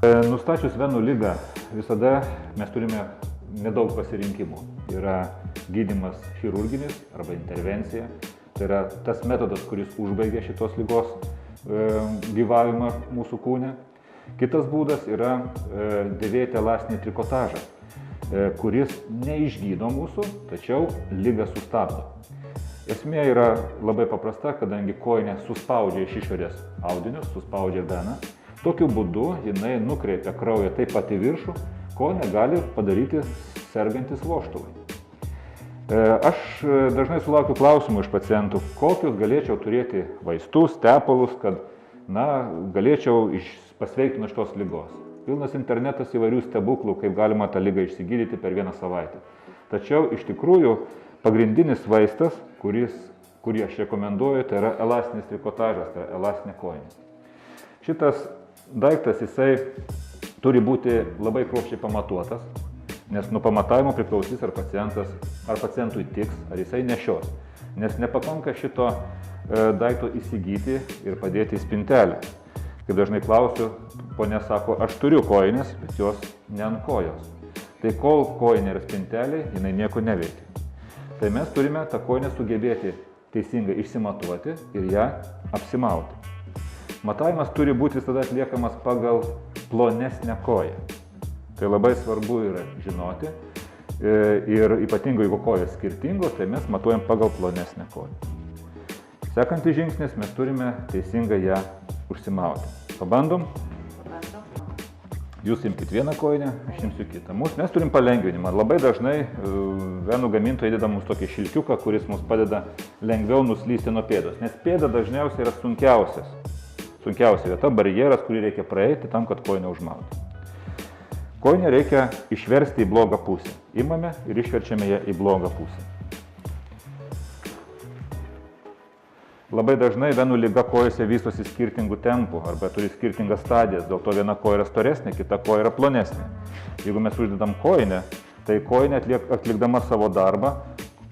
Nustačius venų ligą visada mes turime nedaug pasirinkimų. Yra gydymas chirurginis arba intervencija. Tai yra tas metodas, kuris užbaigia šitos ligos gyvavimą mūsų kūne. Kitas būdas yra dėvėti elastinį trikotažą, kuris neišgydo mūsų, tačiau ligą sustabdo. Esmė yra labai paprasta, kadangi kojinė suspaudžia iš išorės audinius, suspaudžia veną. Tokiu būdu jinai nukreipia kraują taip pat į viršų, ko negali padaryti sergantis vožtuvai. Aš dažnai sulaukiu klausimų iš pacientų, kokius galėčiau turėti vaistus, tepalus, kad galėčiau pasveikti nuo šitos ligos. Pilnas internetas įvairių stebuklų, kaip galima tą ligą išsigydyti per vieną savaitę. Tačiau iš tikrųjų pagrindinis vaistas, kurį aš rekomenduoju, tai yra elastinis trikotažas, tai yra elastinė kojinė. Šitas daiktas jisai turi būti labai kruopščiai pamatuotas, nes nuo pamatavimo priklausys, ar pacientui tiks, ar jisai nešios. Nes nepakanka šito daikto įsigyti ir padėti į spintelę. Kaip dažnai klausiu, ponia sako, aš turiu kojines, bet jos ne ant kojos. Tai kol kojinė yra spintelė, jinai nieko neveikia. Tai mes turime tą kojinę sugebėti teisingai išsimatuoti ir ją apsimauti. Matavimas turi būti visada atliekamas pagal plonesnę koją. Tai labai svarbu yra žinoti ir ypatingai jeigu kojos skirtingos, tai mes matuojam pagal plonesnę koją. Sekantis žingsnis, mes turime teisingai ją užsimauti. Pabandom? Jūs imkite vieną kojinę, aš imsiu kitą. Mes turim palengvinimą. Labai dažnai venų gamintojai įdeda mums tokį šilkiuką, kuris mums padeda lengviau nuslysti nuo pėdos, nes pėda dažniausiai yra sunkiausia vieta, barjeras, kurį reikia praeiti tam, kad kojinę užmauti. Kojinę reikia išversti į blogą pusę. Imame ir išverčiame ją į blogą pusę. Labai dažnai venų liga kojose vystosi skirtingų tempų arba turi skirtingas stadijas, dėl to viena koja yra storesnė, kita koja yra plonesnė. Jeigu mes uždedam kojinę, tai kojinė atlikdama savo darbą,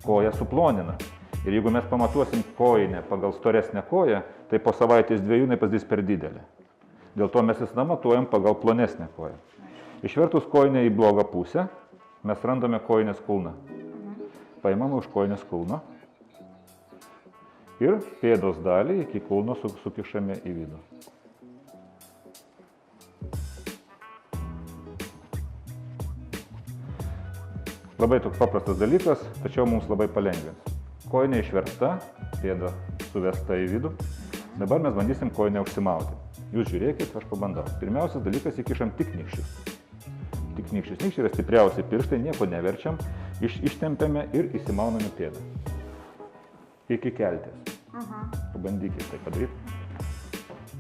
koją suplonina. Ir jeigu mes pamatuosim kojinę pagal storesnę koją, tai po savaitės dviejų jinai pasidarys per didelė. Dėl to mes visada matuojam pagal plonesnę koją. Išvertus kojinę į blogą pusę, mes randame kojinės kulną. Paimame už kojinės kulno ir pėdos dalį iki kulno sukišame į vidų. Labai toks paprastas dalykas, tačiau mums labai palengvins. Kojinė išversta, pėda suvesta į vidų. Dabar mes bandysim kojinę užsimauti. Jūs žiūrėkit, aš pabandau. Pirmiausias dalykas, įkišam tik nykščius. Tik nykščius. Nykščiai yra stipriausi pirštai, nieko neverčiam, ištempiame ir įsimauname pėdą. Iki keltės. Pabandykite tai padaryti.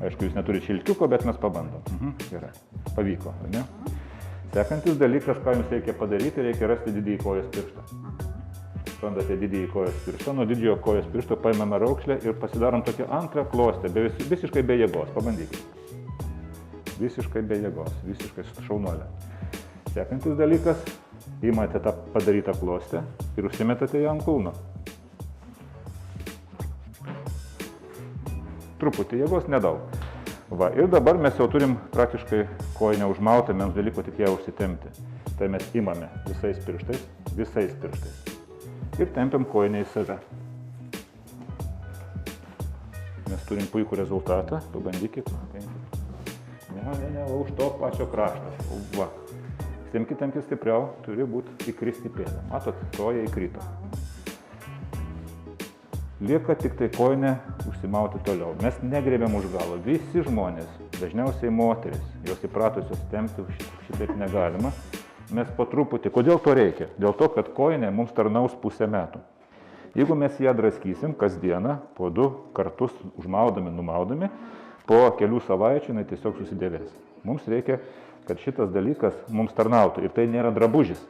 Aišku, jūs neturite šilkiuko, bet mes pabandom. Gerai. Pavyko, ar ne? Sekantis dalykas, ką jums reikia padaryti, reikia rasti didįjį kojos pirštą. Randate didįjį kojos pirštą, nuo didžiojo kojos piršto paimame raukšlę ir pasidarom tokią antrą klostę, visiškai be jėgos. Pabandykite. Visiškai be jėgos, visiškai šaunuolė. Sekantis dalykas, imate tą padarytą klostę ir užsimetate ją ant kulno. Truputį jėgos, nedaug. Ir dabar mes jau turim praktiškai kojinę užmautą, mums beliko tik ją užsitempti. Tai mes imame visais pirštais. Ir tempiam kojinę į save. Mes turim puikų rezultatą, pabandykit. Ne, už to pačio krašto. Va. Temkite stipriau, turi būti įkristi pėdą. Matot, koja įkrito. Lieka tik tai kojinę užsimauti toliau. Mes negrėbėm už galo. Visi žmonės, dažniausiai moteris, jos įpratusios tempti, šitaip negalima. Mes po truputį. Kodėl to reikia? Dėl to, kad kojinė mums tarnaus pusę metų. Jeigu mes ją draskysim kasdieną, po 2 kartus užmaudami, numaudami, po kelių savaičių jinai tiesiog susidėvės. Mums reikia, kad šitas dalykas mums tarnautų. Ir tai nėra drabužis.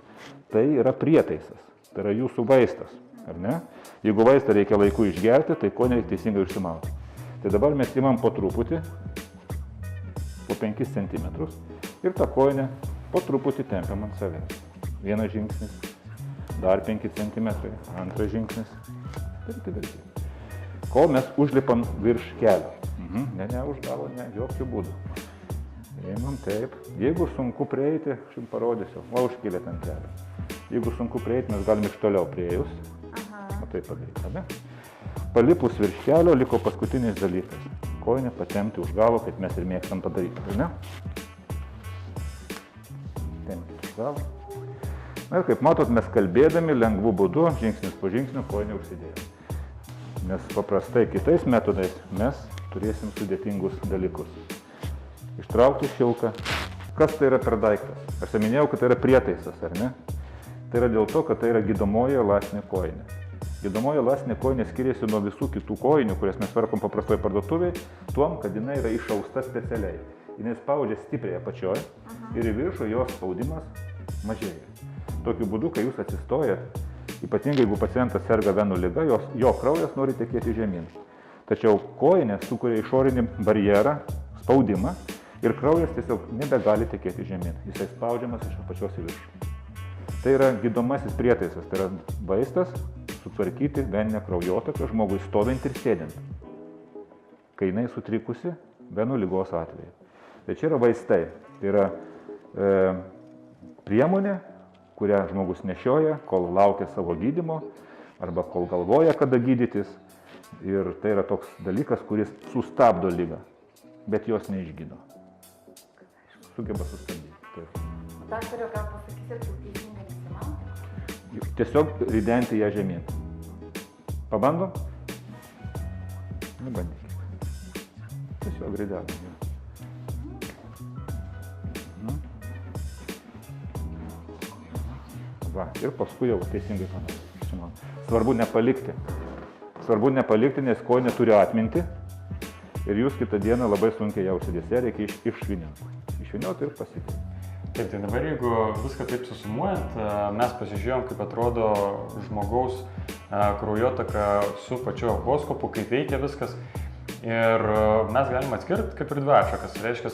Tai yra prietaisas. Tai yra jūsų vaistas. Ar ne? Jeigu vaistą reikia laiku išgerti, tai kojinę reikia teisingai užsimauti. Tai dabar mes imam po truputį, po 5 cm ir tą kojinę po truputį tempiam ant savęs. Vienas žingsnis, dar 5 cm, antras žingsnis, verti. Kol mes užlipam virš kelio. Ne, už galo, ne, jokių būdų. Einam taip. Jeigu sunku prieiti, aš jums parodysiu, va užkilėt ant kelio. Jeigu sunku prieiti, mes galim iš toliau prieėjus. O taip padaryti, ne? Palipus virš kelio liko paskutinis dalykas. Kojinę patempti už galo, kaip mes ir mėgstam padaryti, ne? Tempti už galo. Na ir kaip matot, mes kalbėdami lengvų būdu, žingsnis po žingsnio, kojinę užsidėjome. Nes paprastai kitais metodais mes turėsim sudėtingus dalykus. Ištraukti šilką. Kas tai yra per daiktas? Aš minėjau, kad tai yra prietaisas, ar ne? Tai yra dėl to, kad tai yra gydomoji elastinė kojinė. Gydomoji elastinė kojinė skiriasi nuo visų kitų kojinių, kurias mes perkam paprastoje parduotuvėje, tuom, kad jinai yra išausta specialiai. Jinai spaudžia stipriai apačioje ir į viršų jos spaudimas mažėja. Tokiu būdu, kai jūs atsistojat, ypatingai jeigu pacientas serga venų liga, jo kraujas nori tekėti žemyn. Tačiau kojinė sukuria išorinį barjerą, spaudimą ir kraujas tiesiog nebegali tekėti žemyn. Jisai spaudžiamas iš apačios į viršų. Tai yra gydomasis prietaisas, tai yra vaistas sutvarkyti veninę kraujotaką žmogui stovint ir sėdint, kai jinai sutrikusi venų ligos atveju. Tai čia yra vaistai, tai yra priemonė, kurią žmogus nešioja, kol laukia savo gydymo arba kol galvoja, kada gydytis. Ir tai yra toks dalykas, kuris sustabdo ligą, bet jos neišgydo. Sugeba sustabdyti. Taip. Daktario, gal pasakysi, kaip teisingai nusimauti? Tiesiog ridenti ją žemyn. Pabandom? Nebandykime. Tiesiog ridenam. Va, ir paskui jau teisingai panaudoti. Svarbu nepalikti. Svarbu nepalikti, nes kojinė turi atmintį ir jūs kitą dieną labai sunkiai jausitės, ją reikia išvynioti. Išvynioti ir pasitikti. Taip, tai dabar jeigu viską taip susumuojant, mes pasižiūrėjom, kaip atrodo žmogaus kraujotaka su pačiu echoskopu, kaip veikia viskas. Ir mes galime atskirti kaip ir dvi atšakas. Tai reiškia,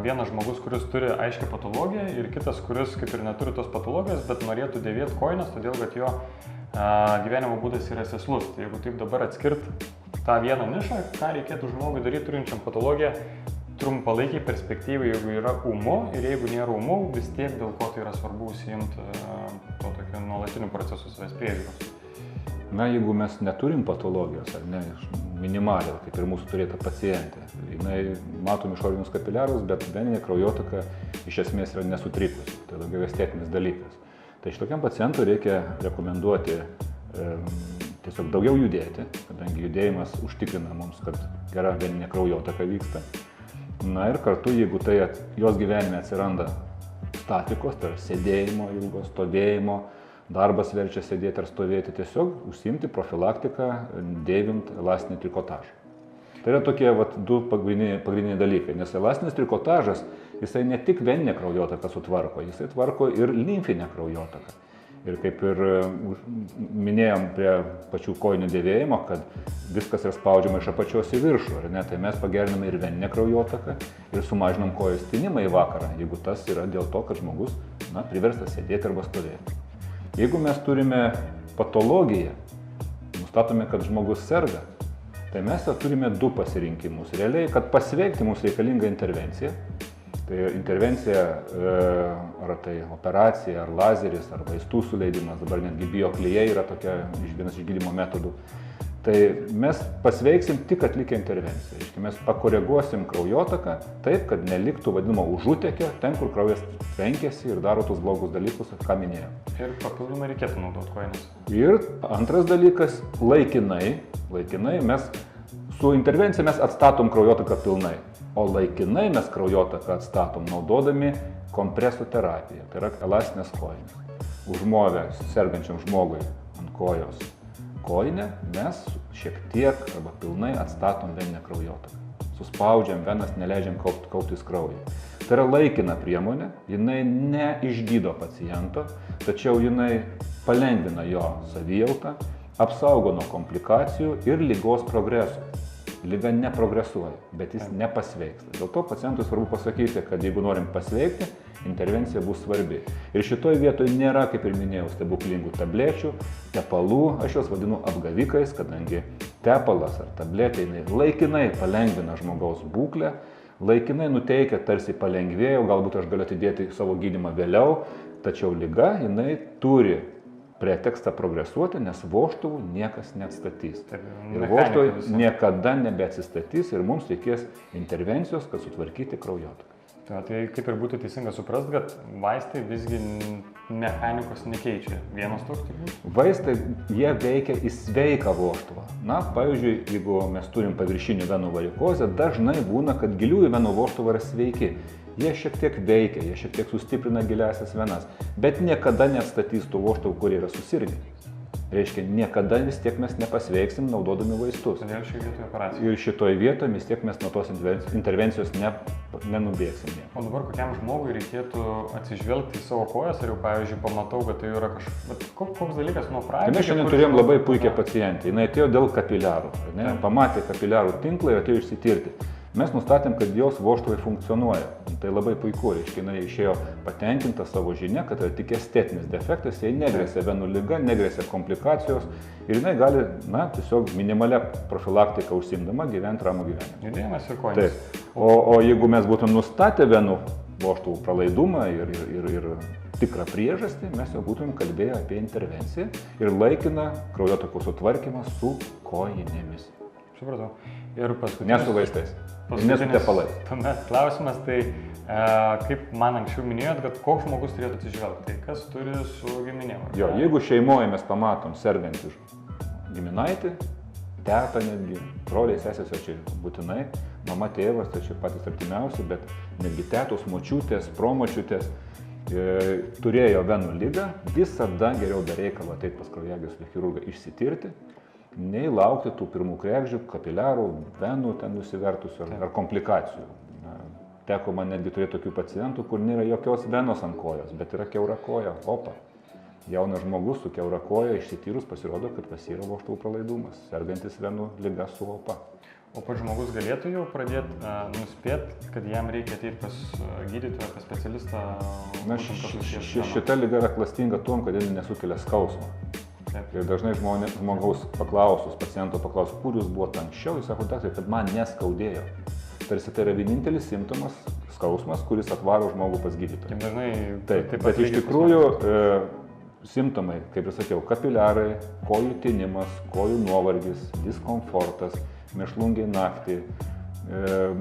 vienas žmogus, kuris turi aiškią patologiją ir kitas, kuris kaip ir neturi tos patologijos, bet norėtų dėvėti kojines, todėl kad jo gyvenimo būdas yra sėslus. Tai jeigu taip dabar atskirt tą vieną nišą, ką reikėtų žmogui daryti turinčiam patologiją, trumpalaikiai perspektyvai, jeigu yra ūmu ir jeigu nėra ūmu, vis tiek dėl ko tai yra svarbu užsiimti to tokio nuolatinių procesų savęs priežiūros. Na, jeigu mes neturim patologijos, ar ne, minimaliai, kaip ir mūsų turėta pacientė, jinai matom išorinius kapiliarus, bet veninė kraujotaka iš esmės yra nesutrikusi, tai daugiau estetinis dalykas. Tai šitokiam pacientui reikia rekomenduoti tiesiog daugiau judėti, kadangi judėjimas užtikrina mums, kad gera veninė kraujotaka vyksta. Na ir kartu, jeigu tai jos gyvenime atsiranda statikos, tai yra sėdėjimo ilgo, stovėjimo, darbas verčia sėdėti ar stovėti, tiesiog užsiimti profilaktiką, dėvint elastinį trikotažą. Tai yra tokie du pagrindiniai dalykai, nes elastinis trikotažas, jisai ne tik veninę kraujotaką sutvarko, jisai tvarko ir limfinę kraujotaką. Ir kaip ir minėjom prie pačių kojinių dėvėjimo, kad viskas yra spaudžiama iš apačios į viršų, ar ne? Tai mes pageriname ir veninę kraujotaką ir sumažinam kojos tinimą į vakarą, jeigu tas yra dėl to, kad žmogus priverstas sėdėti arba stovėti. Jeigu mes turime patologiją, nustatome, kad žmogus serga, tai mes turime du pasirinkimus. Realiai, kad pasveikti, mums reikalinga intervencija. Tai intervencija, ar tai operacija, ar lazeris, ar vaistų suleidimas, dabar netgi bioklijai yra vienas iš gydymo metodų. Tai mes pasveiksim tik atlikę intervenciją. Mes pakoreguosim kraujotaką taip, kad neliktų vadinamo užutekio, ten, kur kraujas tvenkiasi ir daro tus blogus dalykus, ką minėjau. Ir papildomai reikėtų naudoti kojines. Ir antras dalykas, laikinai mes su intervencija mes atstatom kraujotaką pilnai, o laikinai mes kraujotaką atstatom naudodami kompresų terapiją, tai yra elastinės kojinės. Užmovę sergančiam žmogui ant kojos kojinę, mes šiek tiek arba pilnai atstatom veninę kraujotaką. Suspaudžiam venas, neleidžiam kauptis kraujui. Tai yra laikina priemonė, jinai neišgydo paciento, tačiau jinai palengvina jo savijautą, apsaugo nuo komplikacijų ir ligos progreso. liga neprogresuoja, bet jis nepasveiksta. Dėl to pacientui svarbu pasakyti, kad jeigu norim pasveikti, intervencija bus svarbi. Ir šitoj vietoje nėra, kaip ir minėjau, stebuklingų tablečių, tepalų, aš juos vadinu apgavikais, kadangi tepalas ar tabletė jinai laikinai palengvina žmogaus būklę, laikinai nuteikia, tarsi palengvėjo, galbūt aš galiu atidėti savo gydymą vėliau, tačiau liga jinai turi pretekstą progresuoti, nes vožtuvų niekas neatstatys. Ir vožtuvai niekada nebeatsistatys ir mums reikės intervencijos, kad sutvarkyti kraujotaką. Tai kaip ir būtų teisinga suprasti, kad vaistai visgi mechanikos nekeičia. Vienas toks turbūt? Vaistai, jie veikia į sveiką vožtuvą. Na, pavyzdžiui, jeigu mes turim paviršinių venų varikozę, dažnai būna, kad giliųjų venų vožtuvai yra sveiki. Jie šiek tiek veikia, jie šiek tiek sustiprina giliasias venas, bet niekada neatstatys tų vožtuvų, kurie yra susirgę. Reiškia, niekada vis tiek mes nepasveiksim naudodami vaistus. Todėl šioje vietoje operacija. Ir šitoje vietoje vis tiek mes nuo tos intervencijos nenubėgsim. O dabar kokiam žmogui reikėtų atsižvelgti į savo kojas, ar jau, pavyzdžiui, pamatau, kad tai yra koks dalykas nuo pradžios? Tai mes šiandien turėjom labai puikią pacientę. Jis atėjo dėl kapiliarų. Pamatė kapiliarų tinklą ir atėjo išsitirti. Mes nustatėm, kad jos vožtuvai funkcionuoja. Tai labai puiku, reiškia, jinai išėjo patenkinta savo žinia, kad yra tik estetinis defektas, jai negrėsia venų liga, negrėsia komplikacijos ir jinai gali, tiesiog minimalia profilaktika užsiimdama gyventi ramų gyvenimą. Judėjimas ir kojas. Taip. O jeigu mes būtum nustatę venų vožtuvų pralaidumą ir tikrą priežastį, mes jau būtum kalbėję apie intervenciją ir laikiną kraujotakos sutvarkymą su kojinėmis. Supratau. Ir paskutinis. Ne su vaistais. Ne su tepalais. Tuomet klausimas, tai kaip man anksčiau minėjot, kad koks žmogus turėtų atsižvelgti, tai kas turi su giminėm? Jo, jeigu šeimoje mes pamatom sergantį giminaitį, tetą netgi, broliai, sesės, čia būtinai, mama, tėvas, tai čia patys artimiausi, bet netgi tetos, močiutės, promočiutės turėjo venų ligą, visada geriau be reikalo ateiti pas kraujagyslių chirurgą išsitirti, nei laukti tų pirmų kregždžių, kapiliarų, venų ten nusivertusių ar komplikacijų. Teko man netgi turėti tokių pacientų, kur nėra jokios venos ant kojos, bet yra kiaura koja. Opa. Jaunas žmogus su kiaura koja išsityrus pasirodo, kad pas yra vožtuvų pralaidumas, sergantis venų liga su opa. O pats žmogus galėtų jau pradėti nuspėti, kad jam reikia ateiti pas gydytoją, pas specialistą? Šita liga yra klastinga tuom, kad ji nesukelia skausmo. Ir dažnai žmogaus paklausus, paciento paklausus, kur jūs buvote anksčiau, jis sako, kad man neskaudėjo. Tarsi tai yra vienintelis simptomas, skausmas, kuris atvaro žmogų pas gydytoją. Taip, bet iš tikrųjų simptomai, kaip ir sakiau, kapiliarai, kojų tinimas, kojų nuovargis, diskomfortas, mėšlungiai naktį,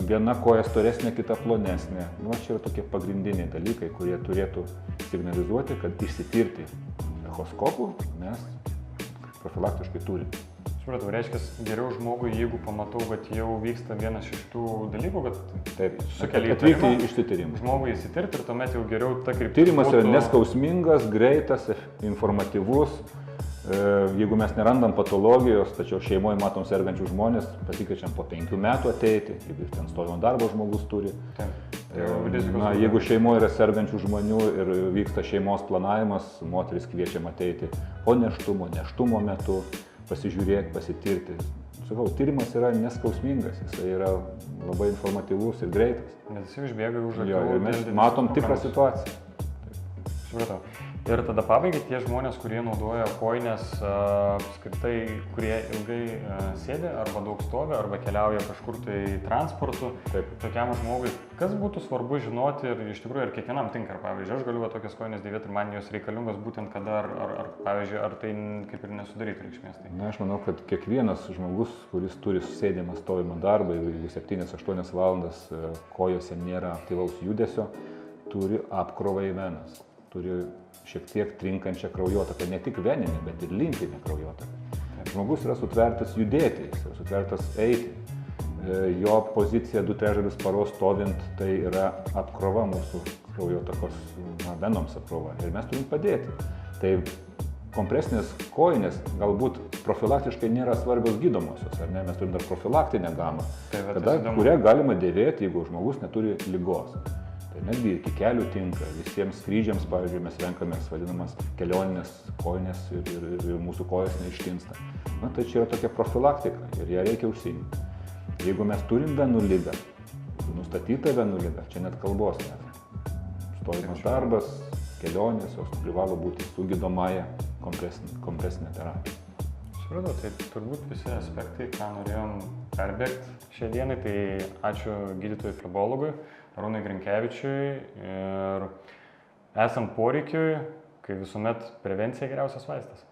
viena koja storesnė, kita plonesnė. Čia yra tokie pagrindiniai dalykai, kurie turėtų signalizuoti, kad išsitirti echoskopų mes profilaktiškai turime. Supratau, reiškia, geriau žmogui, jeigu pamatau, kad jau vyksta vienas iš tų dalykų, kad sukelia atvykti išsitirimą. Žmogui įsitirti ir tuomet jau geriau ta kryptis. Tyrimas yra neskausmingas, greitas, informatyvus. Jeigu mes nerandam patologijos, tačiau šeimoje matom sergančių žmonės, pasikeičiam po 5 metų ateiti, jeigu ten stovimo darbo žmogus turi. Jeigu šeimoje yra sergančių žmonių ir vyksta šeimos planavimas, moteris kviečiam ateiti po nėštumo metu, pasižiūrėti, pasitirti. Sakau, tyrimas yra neskausmingas, jis yra labai informatyvus ir greitas. Nes jis užbėga už akių. Jo, ir mes matom tikrą situaciją. Supratau. Ir tada pabaigai tie žmonės, kurie naudoja kojines, apskritai, kurie ilgai sėdi arba daug stovi, arba keliauja kažkur tai transportu. Taip. Tokiam žmogui, kas būtų svarbu žinoti ir iš tikrųjų ir kiekvienam tinka, pavyzdžiui, aš galiu tokias kojines dėvėti ir man jos reikalingos būtent kada, ar pavyzdžiui, ar tai kaip ir nesudarytų reikšmės. Tai. Aš manau, kad kiekvienas žmogus, kuris turi sėdimą stovimą darbą, jeigu 7-8 valandas kojose nėra aktyvaus judesio, turi apkrovą į venas. Turi šiek tiek trinkančią kraujotaką, ne tik veninę, bet ir limfinę kraujotaką. Žmogus yra sutvertas judėti, jis yra sutvertas eiti. Jo pozicija 2/3 paros stovint, tai yra apkrova mūsų kraujotakos venoms apkrova ir mes turim padėti. Tai kompresinės kojinės galbūt profilaktiškai nėra svarbios gydomosios, ar ne? Mes turim dar profilaktinę gamą, kurią galima dėvėti, jeigu žmogus neturi ligos. Tai netgi iki kelių tinka, visiems skrydžiams, pavyzdžiui, mes renkamės vadinamas kelioninės kojinės ir mūsų kojos neištinsta. Tai čia yra tokia profilaktika ir ją reikia užsiimti. Jeigu mes turim venų ligą, nustatytą venų ligą, čia net kalbos nėra. Stojimas darbas, kelionės, jos privalo būti su gydomąja kompresinė terapija. Supratau, tai turbūt visi aspektai, ką norėjom perbėgti šią dieną, tai ačiū gydytojui flebologui Arūnui Grinkevičiui ir esant poreikiui, kai visuomet prevencija geriausias vaistas.